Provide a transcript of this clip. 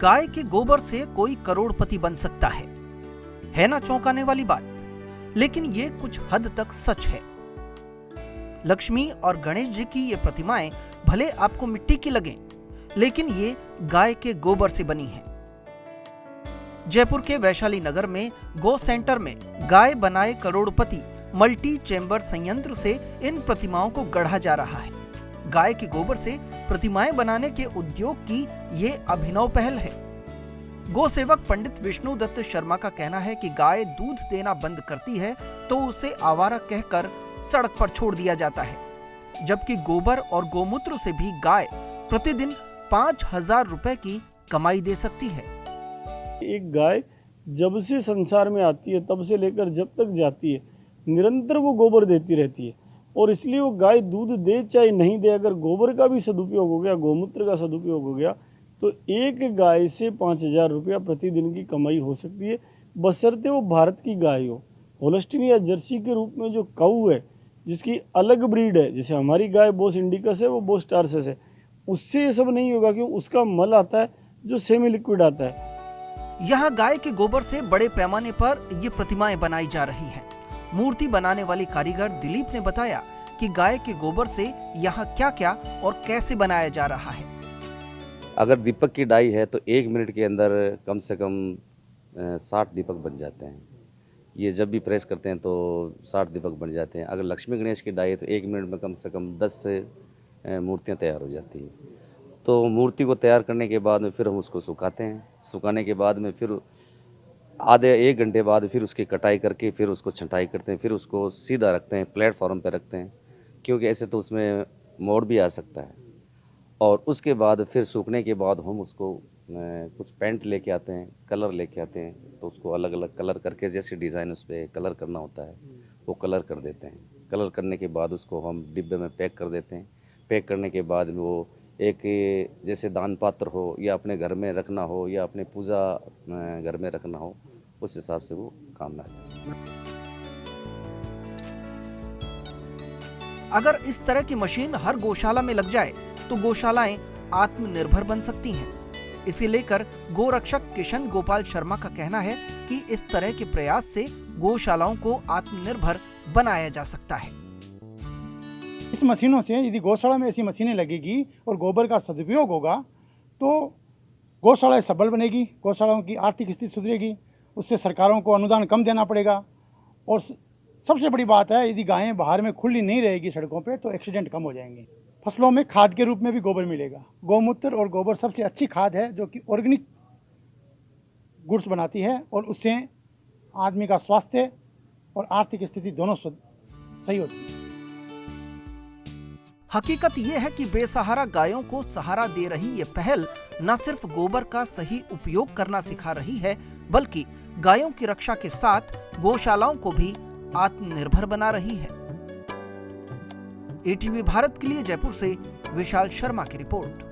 गाय के गोबर से कोई करोड़पति बन सकता है ना चौंकाने वाली बात? लेकिन ये कुछ हद तक सच है। लक्ष्मी और गणेश जी की ये प्रतिमाएं भले आपको मिट्टी की लगें, लेकिन ये गाय के गोबर से बनी हैं। जयपुर के वैशाली नगर में गो सेंटर में गाय बनाए करोड़पति मल्टी चेंबर संयंत्र से इन प्रतिमाओं को गढ़ा जा रहा है। गाय के गोबर से प्रतिमाएं बनाने के उद्योग की ये अभिनव पहल है। गो सेवक पंडित विष्णु दत्त शर्मा का कहना है कि गाय दूध देना बंद करती है तो उसे आवारा कहकर सड़क पर छोड़ दिया जाता है, जबकि गोबर और गोमूत्र से भी गाय प्रतिदिन 5,000 रुपए की कमाई दे सकती है। एक गाय जब से संसार में आती है तब से लेकर जब तक जाती है निरंतर वो गोबर देती रहती है, और इसलिए वो गाय दूध दे चाहे नहीं दे, अगर गोबर का भी सदुपयोग हो गया, गोमूत्र का सदुपयोग हो गया, तो एक गाय से 5,000 रुपया प्रतिदिन की कमाई हो सकती है, बशर्ते वो भारत की गाय हो। होल्स्टीन या जर्सी के रूप में जो काऊ है, जिसकी अलग ब्रीड है, जैसे हमारी गाय बोस इंडिकस है, वो बोस टार्सस है, उससे ये सब नहीं होगा, क्योंकि उसका मल आता है जो सेमी लिक्विड आता है। यहाँ गाय के गोबर से बड़े पैमाने पर ये प्रतिमाएं बनाई जा रही हैं। मूर्ति बनाने वाली कारीगर दिलीप ने बताया कि गाय के गोबर से यहाँ क्या-क्या और कैसे बनाया जा रहा है। अगर दीपक की डाई है तो 1 मिनट के अंदर कम से कम 60 दीपक बन जाते हैं। ये जब भी प्रेस करते हैं तो 60 दीपक बन जाते हैं। अगर लक्ष्मी गणेश की डाई है तो 1 मिनट में कम से कम 10 से मूर्तियाँ तैयार हो जाती हैं। तो मूर्ति को तैयार करने के बाद में फिर हम उसको सुखाते हैं। सुखाने के बाद में फिर आधे 1 घंटे बाद फिर उसकी कटाई करके फिर उसको छँटाई करते हैं, फिर उसको सीधा रखते हैं, प्लेटफॉर्म पे रखते हैं, क्योंकि ऐसे तो उसमें मोड़ भी आ सकता है। और उसके बाद फिर सूखने के बाद हम उसको कुछ पेंट लेके आते हैं, कलर लेके आते हैं, तो उसको अलग अलग कलर करके जैसे डिज़ाइन उस पर कलर करना होता है वो कलर कर देते हैं। कलर करने के बाद उसको हम डिब्बे में पैक कर देते हैं। पैक करने के बाद वो एक जैसे दान पात्र हो या अपने घर में रखना हो या अपने पूजा घर में रखना हो, उस हिसाब से वो काम आता है। अगर इस तरह की मशीन हर गौशाला में लग जाए तो गौशालाएं आत्मनिर्भर बन सकती हैं। इसे लेकर गोरक्षक किशन गोपाल शर्मा का कहना है कि इस तरह के प्रयास से गौशालाओं को आत्मनिर्भर बनाया जा सकता है। इस मशीनों से यदि गौशाला में ऐसी मशीनें लगेगी और गोबर का सदुपयोग होगा तो गौशाला सबल बनेगी, गौशालाओं की आर्थिक स्थिति सुधरेगी, उससे सरकारों को अनुदान कम देना पड़ेगा। और सबसे बड़ी बात है, यदि गायें बाहर में खुली नहीं रहेगी सड़कों पे तो एक्सीडेंट कम हो जाएंगे। फसलों में खाद के रूप में भी गोबर मिलेगा। गोमूत्र और गोबर सबसे अच्छी खाद है जो कि ऑर्गेनिक गुड्स बनाती है, और उससे आदमी का स्वास्थ्य और आर्थिक स्थिति दोनों सही होती है। हकीकत यह है कि बेसहारा गायों को सहारा दे रही ये पहल न सिर्फ गोबर का सही उपयोग करना सिखा रही है, बल्कि गायों की रक्षा के साथ गौशालाओं को भी आत्मनिर्भर बना रही है। एटीवी भारत के लिए जयपुर से विशाल शर्मा की रिपोर्ट।